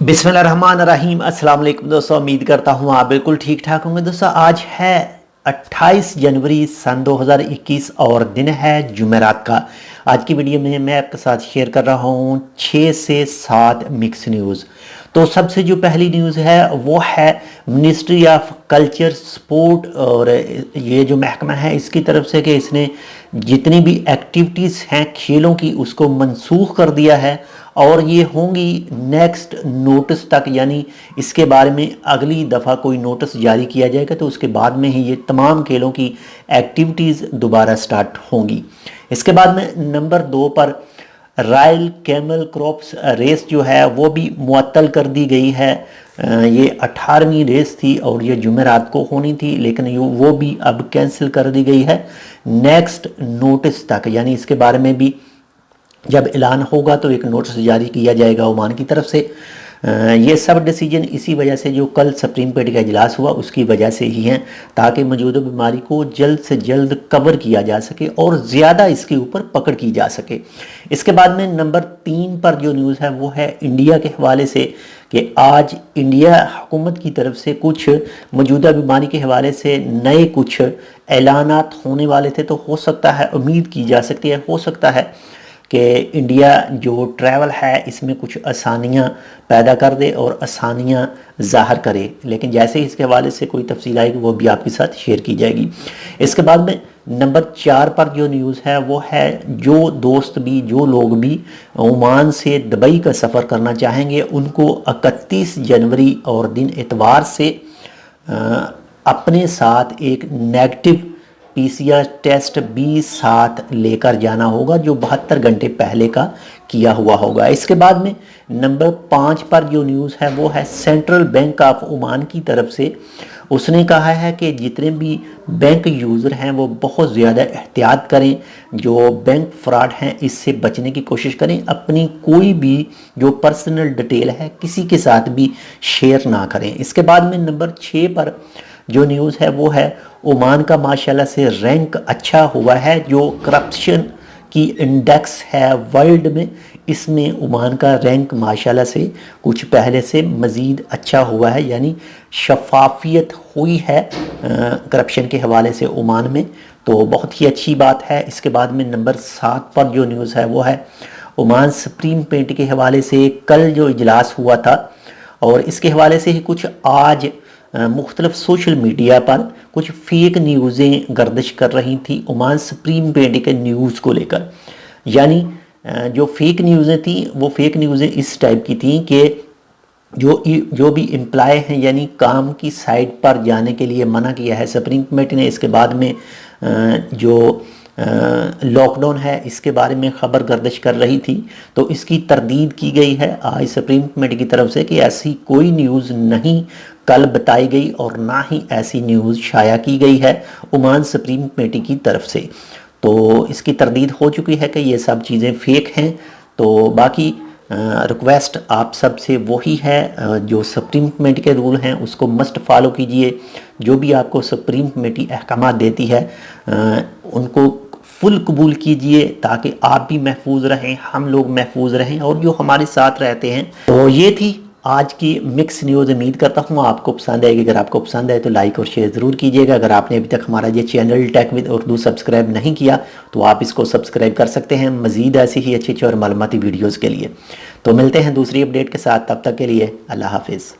बिस्मिल्लाहिर्रहमानिर्रहीम। अस्सलाम वालेकुम दोस्तों, उम्मीद करता हूँ आप बिल्कुल ठीक ठाक होंगे। दोस्तों आज है 28 जनवरी सन 2021 और दिन है जुमेरात का। आज की वीडियो में मैं आपके साथ शेयर कर रहा हूँ 6 से 7 मिक्स न्यूज़। तो सबसे जो पहली न्यूज़ है वो है मिनिस्ट्री ऑफ कल्चर स्पोर्ट और ये जो महकमा है इसकी तरफ से कि इसने जितनी भी एक्टिविटीज़ हैं खेलों की उसको मनसूख कर दिया है और ये होंगी नेक्स्ट नोटिस तक, यानी इसके बारे में अगली दफ़ा कोई नोटिस जारी किया जाएगा तो उसके बाद में ही ये तमाम खेलों की एक्टिविटीज़ दोबारा स्टार्ट होंगी। इसके बाद में नंबर 2 पर रॉयल कैमल क्रॉप्स रेस जो है वो भी मुअत्तल कर दी गई है। ये 18वीं रेस थी और ये जुमेरात को होनी थी, लेकिन वो भी अब कैंसिल कर दी गई है नेक्स्ट नोटिस तक, यानी इसके बारे में भी जब ऐलान होगा तो एक नोटिस जारी किया जाएगा ओमान की तरफ से। ये सब डिसीजन इसी वजह से जो कल सुप्रीम कोर्ट का इजलास हुआ उसकी वजह से ही हैं, ताकि मौजूदा बीमारी को जल्द से जल्द कवर किया जा सके और ज़्यादा इसके ऊपर पकड़ की जा सके। इसके बाद में नंबर 3 पर जो न्यूज़ है वो है इंडिया के हवाले से कि आज इंडिया हुकूमत की तरफ से कुछ मौजूदा बीमारी के हवाले से नए कुछ ऐलानात होने वाले थे। तो हो सकता है, उम्मीद की जा सकती है, हो सकता है कि इंडिया जो ट्रैवल है इसमें कुछ आसानियाँ पैदा कर दे और आसानियाँ ज़ाहिर करे, लेकिन जैसे ही इसके हवाले से कोई तफसील आएगी वो भी आपके साथ शेयर की जाएगी। इसके बाद में नंबर 4 पर जो न्यूज़ है वो है जो दोस्त भी, जो लोग भी ओमान से दुबई का सफ़र करना चाहेंगे उनको 31 जनवरी और दिन इतवार से अपने साथ एक नेगेटिव PCR टेस्ट भी साथ लेकर जाना होगा जो 72 घंटे पहले का किया हुआ होगा। इसके बाद में नंबर 5 पर जो न्यूज़ है वो है सेंट्रल बैंक ऑफ ओमान की तरफ से। उसने कहा है कि जितने भी बैंक यूज़र हैं वो बहुत ज़्यादा एहतियात करें, जो बैंक फ्रॉड हैं इससे बचने की कोशिश करें, अपनी कोई भी जो पर्सनल डिटेल है किसी के साथ भी शेयर ना करें। इसके बाद में नंबर 6 पर जो न्यूज़ है वो है ओमान का माशाल्लाह से रैंक अच्छा हुआ है। जो करप्शन की इंडेक्स है वर्ल्ड में, इसमें ओमान का रैंक माशाल्लाह से कुछ पहले से मज़ीद अच्छा हुआ है, यानी शफाफियत हुई है करप्शन के हवाले से ओमान में, तो बहुत ही अच्छी बात है। इसके बाद में नंबर 7 पर जो न्यूज़ है वो है ओमान सुप्रीम कोर्ट के हवाले से कल जो इजलास हुआ था और इसके हवाले से ही कुछ आज मुख्तलिफ सोशल मीडिया पर कुछ फेक न्यूज़ें गर्दिश कर रही थी ओमान सुप्रीम कोर्ट के न्यूज़ को लेकर। यानी जो फेक न्यूज़ें थी वो फेक न्यूज़ें इस टाइप की थी कि जो भी एम्प्लॉय हैं, यानी काम की साइट पर जाने के लिए मना किया है सुप्रीम कोर्ट ने। इसके बाद में जो लॉकडाउन है इसके बारे में ख़बर गर्दिश कर रही थी, तो इसकी तरदीद की गई है आज सुप्रीम कोर्ट की तरफ से कि ऐसी कोई न्यूज़ नहीं कल बताई गई और ना ही ऐसी न्यूज़ शाया की गई है ओमान सुप्रीम कोर्ट की तरफ से। तो इसकी तरदीद हो चुकी है कि ये सब चीज़ें फेक हैं। तो बाकी रिक्वेस्ट आप सब से वही है, जो सुप्रीम कोर्ट के रूल हैं उसको मस्ट फॉलो कीजिए। जो भी आपको सुप्रीम कोर्ट अहकाम देती है उनको फुल कबूल कीजिए ताकि आप भी महफूज रहें, हम लोग महफूज रहें और जो हमारे साथ रहते हैं। तो ये थी आज की मिक्स न्यूज़। उम्मीद करता हूँ आपको पसंद आएगी। अगर आपको पसंद आए तो लाइक और शेयर ज़रूर कीजिएगा। अगर आपने अभी तक हमारा ये channel Tech with Urdu subscribe नहीं किया तो आप इसको सब्सक्राइब कर सकते हैं मज़ीद ऐसी ही अच्छी और मालूमाती वीडियोज़ के लिए। तो मिलते हैं दूसरी अपडेट के साथ, तब तक के लिए अल्लाह हाफिज़।